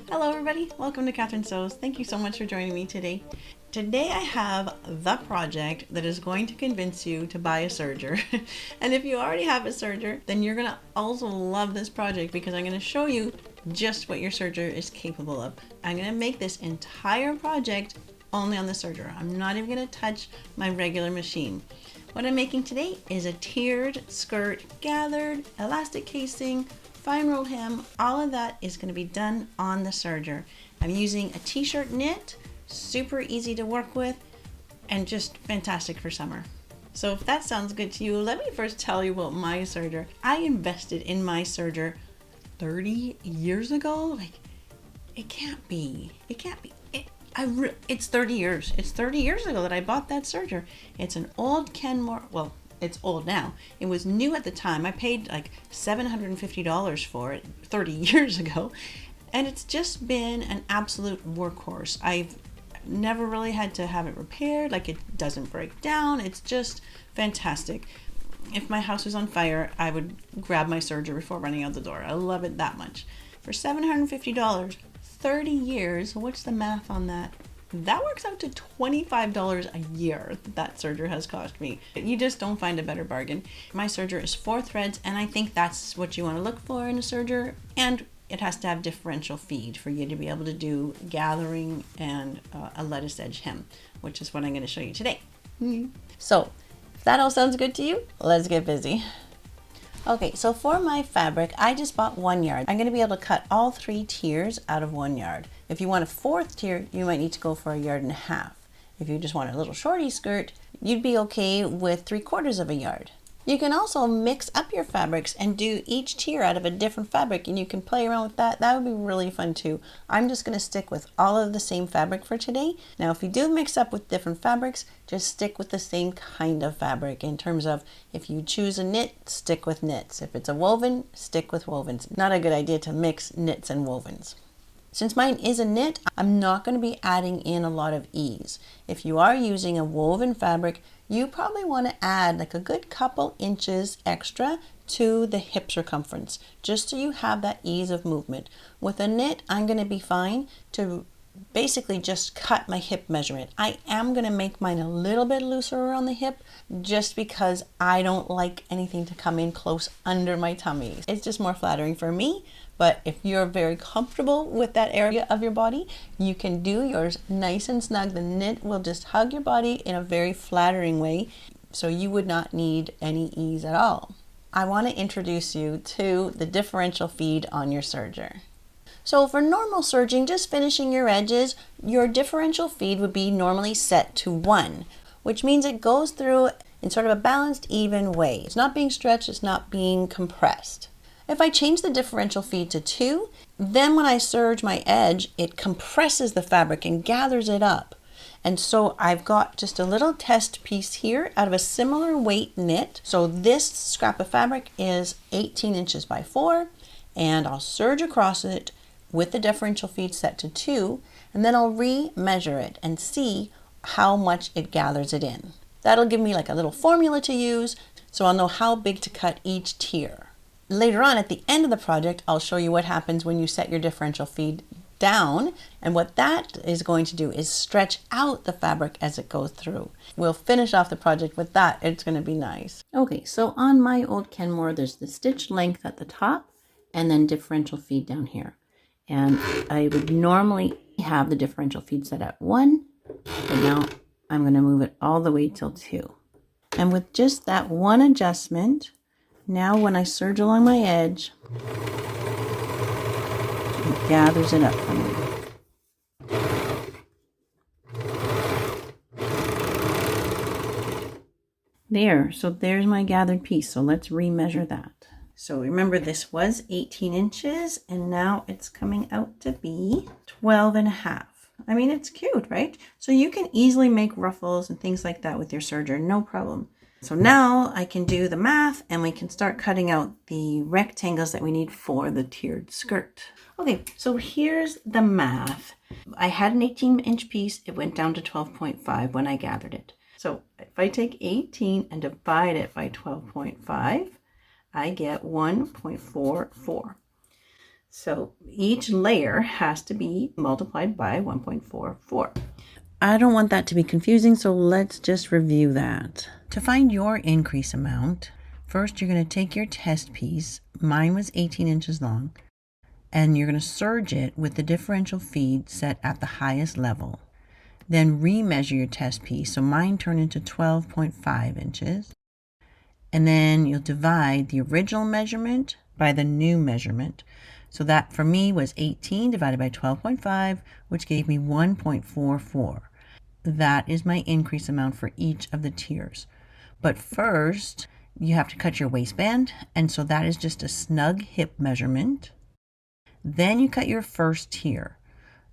Hello everybody, welcome to Catherine Sews. Thank you so much for joining me today. Today I have the project that is going to convince you to buy a serger. And if you already have a serger, then you're going to also love this project because I'm going to show you just what your serger is capable of. I'm going to make this entire project only on the serger. I'm not even going to touch my regular machine. What I'm making today is a tiered skirt, gathered, elastic casing, fine rolled hem. All of that is going to be done on the serger. I'm using a t-shirt knit, super easy to work with, and just fantastic for summer. So if that sounds good to you, let me first tell you about my serger. I invested in my serger 30 years ago. Like, it can't be. It's 30 years. It's 30 years ago that I bought that serger. It's an old Kenmore, well, it's old now. It was new at the time. I paid like $750 for it 30 years ago. And it's just been an absolute workhorse. I've never really had to have it repaired. Like, it doesn't break down. It's just fantastic. If my house was on fire, I would grab my serger before running out the door. I love it that much. For $750, 30 years, what's the math on that? That works out to $25 a year that serger has cost me. You just don't find a better bargain. My serger is 4 threads, and I think that's what you want to look for in a serger. And it has to have differential feed for you to be able to do gathering and a lettuce edge hem, which is what I'm going to show you today. So, if that all sounds good to you, let's get busy. Okay, so for my fabric, I just bought 1 yard. I'm going to be able to cut all 3 tiers out of 1 yard. If you want a 4th tier, you might need to go for 1.5 yards. If you just want a little shorty skirt, you'd be okay with 3/4 of a yard. You can also mix up your fabrics and do each tier out of a different fabric, and you can play around with that. That would be really fun too. I'm just going to stick with all of the same fabric for today. Now, if you do mix up with different fabrics, just stick with the same kind of fabric in terms of if you choose a knit, stick with knits. If it's a woven, stick with wovens. Not a good idea to mix knits and wovens. Since mine is a knit, I'm not going to be adding in a lot of ease. If you are using a woven fabric, you probably want to add like a good couple inches extra to the hip circumference, just so you have that ease of movement. With a knit, I'm going to be fine to basically just cut my hip measurement. I am going to make mine a little bit looser around the hip just because I don't like anything to come in close under my tummy. It's just more flattering for me. But if you're very comfortable with that area of your body, you can do yours nice and snug. The knit will just hug your body in a very flattering way, so you would not need any ease at all. I want to introduce you to the differential feed on your serger. So for normal serging, just finishing your edges, your differential feed would be normally set to 1, which means it goes through in sort of a balanced, even way. It's not being stretched, it's not being compressed. If I change the differential feed to 2, then when I serge my edge, it compresses the fabric and gathers it up. And so I've got just a little test piece here out of a similar weight knit. So this scrap of fabric is 18 inches by 4, and I'll serge across it with the differential feed set to 2, and then I'll re-measure it and see how much it gathers it in. That'll give me like a little formula to use, so I'll know how big to cut each tier. Later on, at the end of the project, I'll show you what happens when you set your differential feed down, and what that is going to do is stretch out the fabric as it goes through. We'll finish off the project with that. It's going to be nice. Okay, so on my old Kenmore, there's the stitch length at the top and then differential feed down here. And I would normally have the differential feed set at 1, but now I'm going to move it all the way till 2. And with just that one adjustment, now when I serge along my edge, it gathers it up for me. There, so there's my gathered piece. So let's remeasure that. So remember, this was 18 inches and now it's coming out to be 12.5. I mean, it's cute, right? So you can easily make ruffles and things like that with your serger, no problem. So now I can do the math and we can start cutting out the rectangles that we need for the tiered skirt. Okay, so here's the math. I had an 18-inch piece. It went down to 12.5 when I gathered it. So if I take 18 and divide it by 12.5, I get 1.44. So each layer has to be multiplied by 1.44. I don't want that to be confusing, so let's just review that. To find your increase amount, first you're going to take your test piece. Mine was 18 inches long. And you're going to serge it with the differential feed set at the highest level. Then remeasure your test piece. So mine turned into 12.5 inches. And then you'll divide the original measurement by the new measurement. So that for me was 18 divided by 12.5, which gave me 1.44. That is my increase amount for each of the tiers. But first, you have to cut your waistband. And so that is just a snug hip measurement. Then you cut your first tier,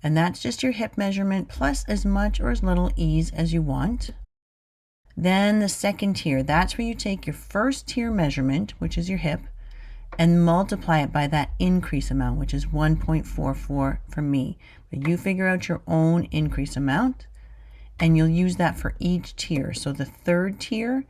and that's just your hip measurement plus as much or as little ease as you want. Then the second tier, that's where you take your first tier measurement, which is your hip, and multiply it by that increase amount, which is 1.44 for me. But you figure out your own increase amount, and you'll use that for each tier. So the third tier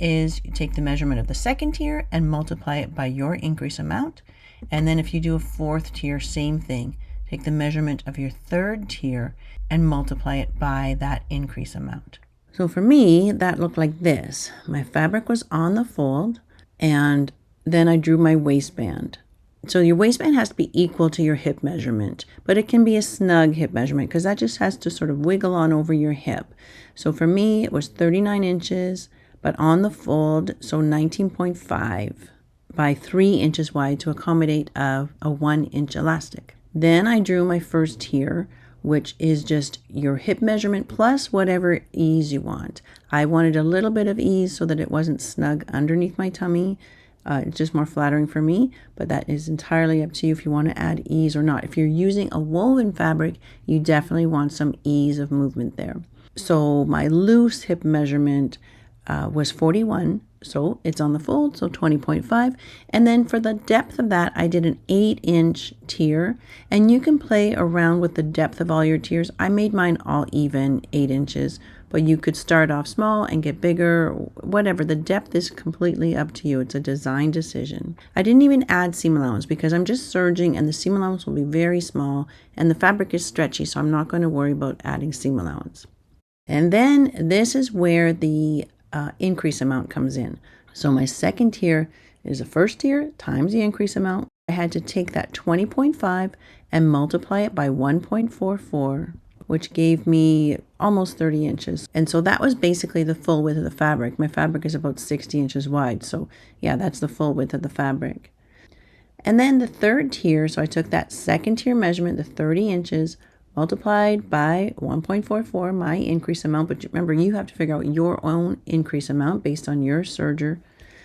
is you take the measurement of the second tier and multiply it by your increase amount. And then if you do a fourth tier, same thing. Take the measurement of your third tier and multiply it by that increase amount. So for me, that looked like this. My fabric was on the fold, and then I drew my waistband. So your waistband has to be equal to your hip measurement, but it can be a snug hip measurement because that just has to sort of wiggle on over your hip. So for me, it was 39 inches, but on the fold, so 19.5. by 3 inches wide to accommodate a 1 inch elastic. Then I drew my first tier, which is just your hip measurement plus whatever ease you want. I wanted a little bit of ease so that it wasn't snug underneath my tummy. It's just more flattering for me, but that is entirely up to you if you want to add ease or not. If you're using a woven fabric, you definitely want some ease of movement there. So my loose hip measurement was 41, so it's on the fold, so 20.5. And then for the depth of that, I did an 8-inch tier, and you can play around with the depth of all your tiers. I made mine all even, 8 inches, but you could start off small and get bigger, whatever. The depth is completely up to you. It's a design decision. I didn't even add seam allowance because I'm just serging, and the seam allowance will be very small, and the fabric is stretchy, so I'm not going to worry about adding seam allowance. And then this is where the increase amount comes in. So my second tier is the first tier times the increase amount. I had to take that 20.5 and multiply it by 1.44, which gave me almost 30 inches. And so that was basically the full width of the fabric. My fabric is about 60 inches wide. So yeah, that's the full width of the fabric. And then the third tier, so I took that second tier measurement, the 30 inches, multiplied by 1.44, my increase amount. But remember, you have to figure out your own increase amount based on your serger.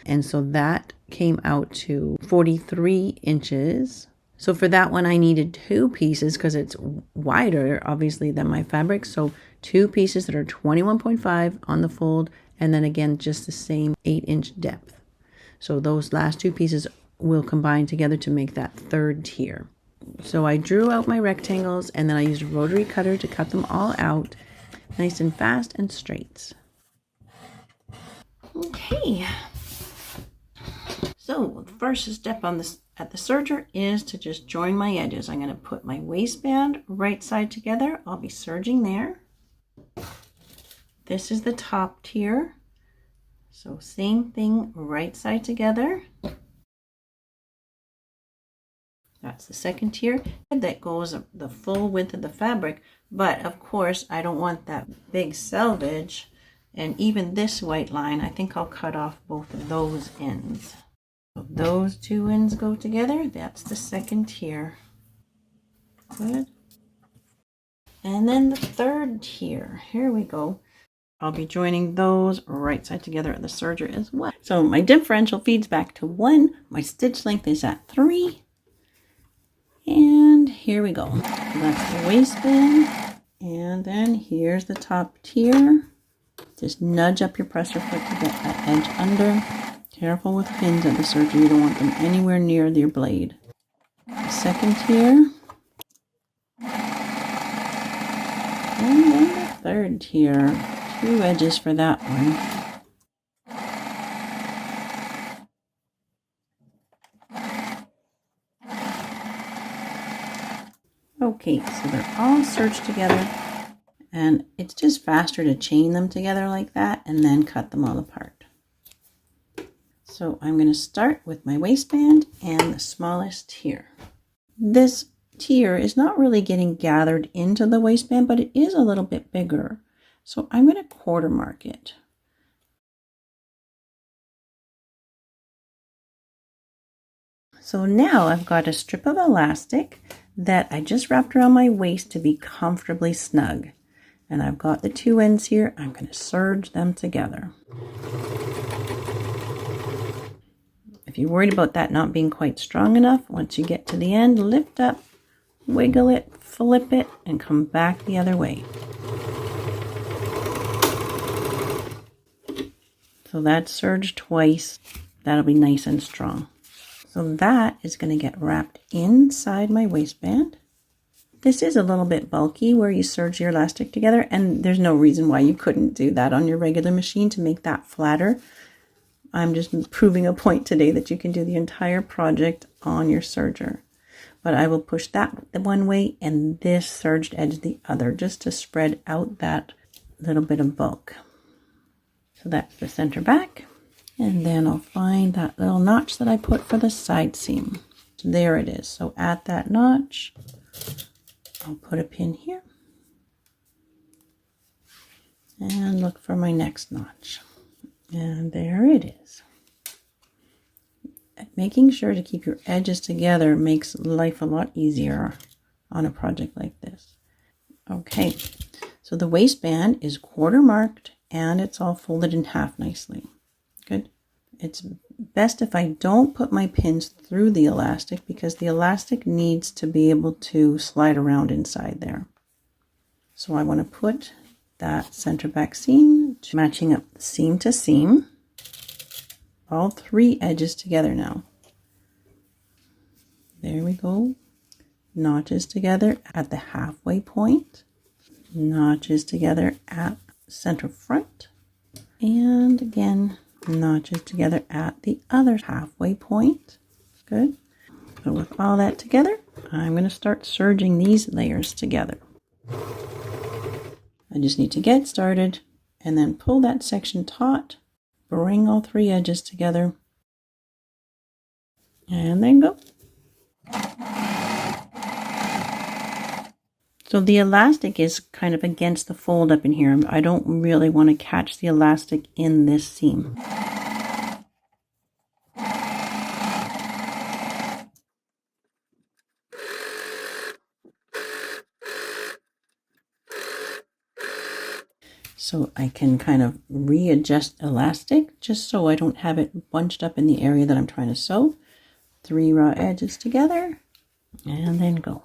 And so that came out to 43 inches. So for that one, I needed 2 pieces because it's wider, obviously, than my fabric. So 2 pieces that are 21.5 on the fold, and then again, just the same 8-inch depth. So those last 2 pieces will combine together to make that third tier. So I drew out my rectangles, and then I used a rotary cutter to cut them all out nice and fast and straight. Okay. So the first step on this at the serger is to just join my edges. I'm going to put my waistband right side together. I'll be serging there. This is the top tier. So same thing, right side together. That's the second tier. That goes the full width of the fabric, but of course I don't want that big selvage. And even this white line, I think I'll cut off both of those ends. So those 2 ends go together. That's the second tier. Good. And then the third tier. Here we go. I'll be joining those right side together at the serger as well. So my differential feeds back to 1. My stitch length is at 3. And here we go. That's the waistband. And then here's the top tier. Just nudge up your presser foot to get that edge under. Careful with pins at the serger. You don't want them anywhere near your blade. The second tier. And then the third tier. 2 edges for that one. Okay, so they're all serged together, and it's just faster to chain them together like that and then cut them all apart. So I'm going to start with my waistband and the smallest tier. This tier is not really getting gathered into the waistband, but it is a little bit bigger. So I'm going to quarter mark it. So now I've got a strip of elastic that I just wrapped around my waist to be comfortably snug. And I've got the two ends here. I'm going to serge them together. If you're worried about that not being quite strong enough, once you get to the end, lift up, wiggle it, flip it, and come back the other way. So that's serged twice. That'll be nice and strong. So that is going to get wrapped inside my waistband. This is a little bit bulky where you serge your elastic together, and there's no reason why you couldn't do that on your regular machine to make that flatter. I'm just proving a point today that you can do the entire project on your serger. But I will push that the one way and this serged edge the other, just to spread out that little bit of bulk. So that's the center back. And then I'll find that little notch that I put for the side seam. So there it is. So at that notch, I'll put a pin here. And look for my next notch. And there it is. Making sure to keep your edges together makes life a lot easier on a project like this. Okay, so the waistband is quarter marked and it's all folded in half nicely. Good. It's best if I don't put my pins through the elastic because the elastic needs to be able to slide around inside there. So I want to put that center back seam, matching up seam to seam, all three edges together now. There we go. Notches together at the halfway point, notches together at center front, and again notches together at the other halfway point. Good. So with all that together, I'm going to start serging these layers together. I just need to get started and then pull that section taut, bring all three edges together, and then go. So the elastic is kind of against the fold up in here. I don't really want to catch the elastic in this seam. So I can kind of readjust elastic just so I don't have it bunched up in the area that I'm trying to sew. Three raw edges together and then go.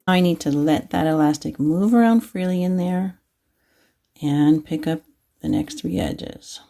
I need to let that elastic move around freely in there and pick up the next three edges.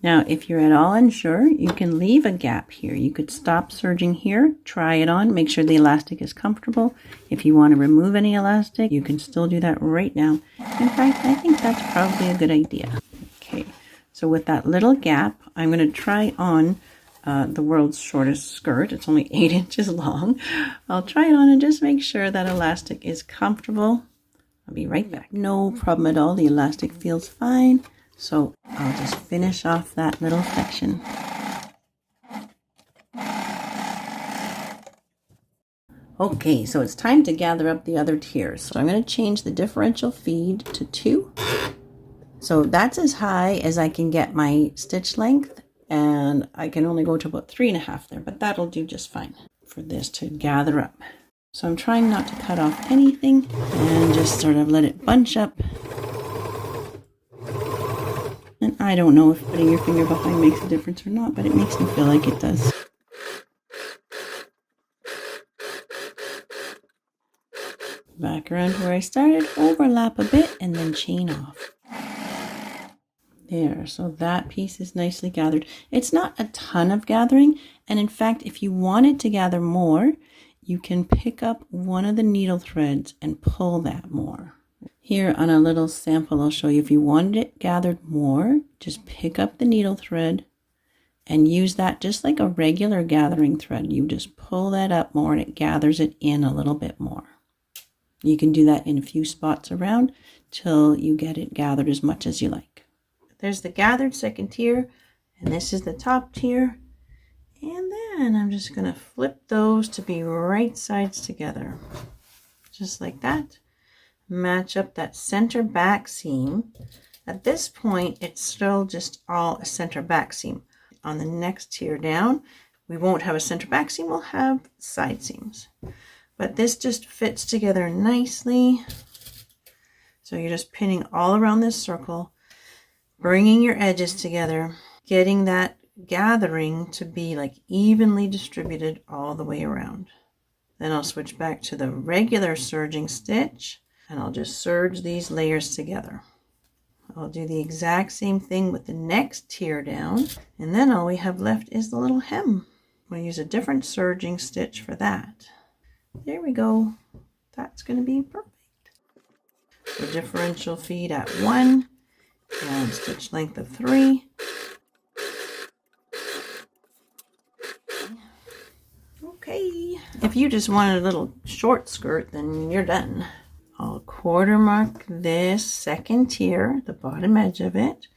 Now, if you're at all unsure, you can leave a gap here. You could stop serging here, try it on, make sure the elastic is comfortable. If you want to remove any elastic, you can still do that right now. In fact, I think that's probably a good idea. Okay, so with that little gap, I'm going to try on the world's shortest skirt. It's only 8 inches long. I'll try it on and just make sure that elastic is comfortable. I'll be right back. No problem at all. The elastic feels fine. So I'll just finish off that little section. Okay, so it's time to gather up the other tiers. So I'm going to change the differential feed to 2. So that's as high as I can get my stitch length, and I can only go to about 3.5 there, but that'll do just fine for this to gather up. So I'm trying not to cut off anything and just sort of let it bunch up. And I don't know if putting your finger behind makes a difference or not, but it makes me feel like it does. Back around where I started, overlap a bit, and then chain off. There, so that piece is nicely gathered. It's not a ton of gathering, and in fact, if you wanted to gather more, you can pick up one of the needle threads and pull that more. Here on a little sample, I'll show you if you wanted it gathered more, just pick up the needle thread and use that just like a regular gathering thread. You just pull that up more and it gathers it in a little bit more. You can do that in a few spots around till you get it gathered as much as you like. There's the gathered second tier, and this is the top tier. And then I'm just going to flip those to be right sides together. Just like that. Match up that center back seam. At this point, it's still just all a center back seam. On the next tier down, we won't have a center back seam, we'll have side seams. But this just fits together nicely. So you're just pinning all around this circle, bringing your edges together, getting that gathering to be like evenly distributed all the way around. Then I'll switch back to the regular serging stitch and I'll just serge these layers together. I'll do the exact same thing with the next tier down, and then all we have left is the little hem. We'll use a different serging stitch for that. There we go. That's going to be perfect. So differential feed at 1 and stitch length of 3. Okay. If you just wanted a little short skirt, then you're done. I'll quarter mark this second tier, the bottom edge of it.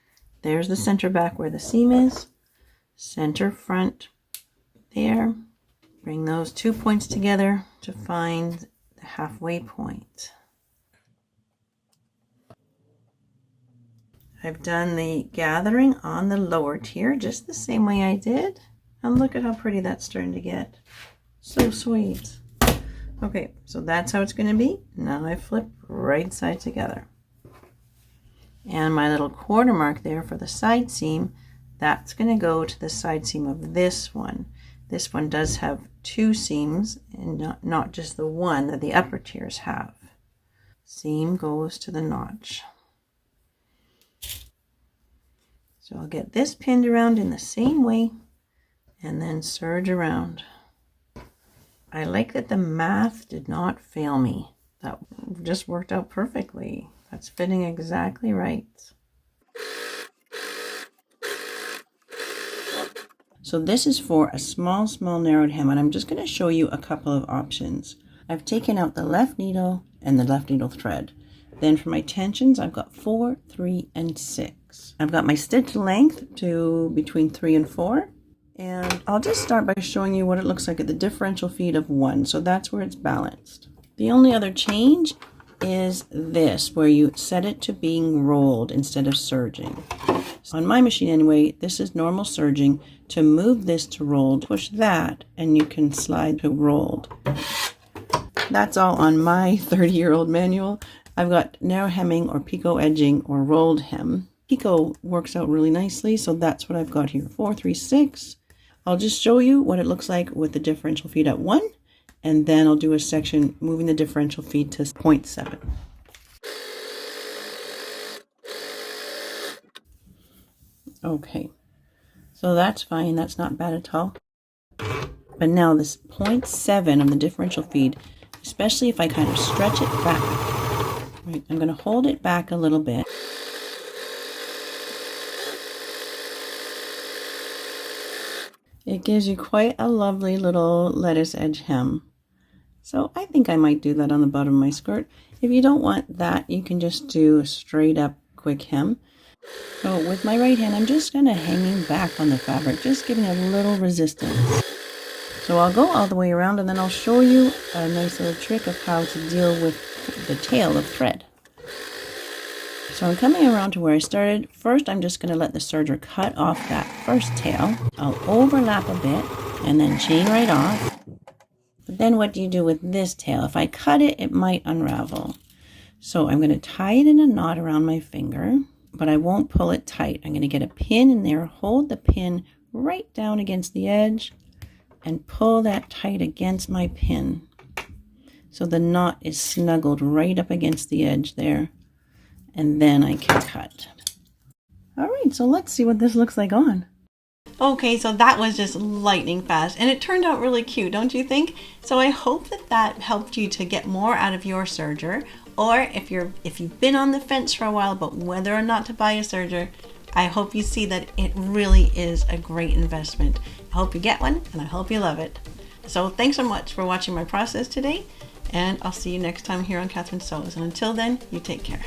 There's the center back where the seam is. Center front there. Bring those 2 points together to find the halfway point. I've done the gathering on the lower tier just the same way I did. And look at how pretty that's starting to get. So sweet. Okay, so that's how it's going to be. Now I flip right side together. And my little quarter mark there for the side seam, that's going to go to the side seam of this one. This one does have 2 seams and not just the one that the upper tiers have. Seam goes to the notch. So I'll get this pinned around in the same way and then serge around. I like that the math did not fail me. That just worked out perfectly. That's fitting exactly right. So this is for a small narrowed hem, and I'm just going to show you a couple of options. I've taken out the left needle and the left needle thread. Then for my tensions, I've got 4, 3, and 6. I've got my stitch length to between 3 and 4. And I'll just start by showing you what it looks like at the differential feed of 1. So that's where it's balanced. The only other change is this, where you set it to being rolled instead of serging. So on my machine anyway, this is normal serging. To move this to rolled, push that and you can slide to rolled. That's all on my 30-year-old manual. I've got narrow hemming or picot edging or rolled hem. Picot works out really nicely, so that's what I've got here. 4, 3, 6. I'll just show you what it looks like with the differential feed at 1, and then I'll do a section moving the differential feed to 0.7. Okay, so that's fine. That's not bad at all. But now this 0.7 of the differential feed, especially if I kind of stretch it back, right, I'm going to hold it back a little bit. It gives you quite a lovely little lettuce edge hem. So I think I might do that on the bottom of my skirt. If you don't want that, you can just do a straight up quick hem. So with my right hand, I'm just kind of hanging back on the fabric, just giving a little resistance. So I'll go all the way around and then I'll show you a nice little trick of how to deal with the tail of thread. So I'm coming around to where I started. First, I'm just going to let the serger cut off that first tail. I'll overlap a bit and then chain right off. But then what do you do with this tail? If I cut it, it might unravel. So I'm going to tie it in a knot around my finger, but I won't pull it tight. I'm going to get a pin in there, hold the pin right down against the edge, and pull that tight against my pin. So the knot is snuggled right up against the edge there. And then I can cut. All right, so let's see what this looks like on. Okay, so that was just lightning fast, and it turned out really cute, don't you think? So I hope that that helped you to get more out of your serger, Or if you've been on the fence for a while about whether or not to buy a serger, I hope you see that it really is a great investment. I hope you get one, and I hope you love it. So thanks so much for watching my process today, and I'll see you next time here on Catherine Sews. And until then, you take care.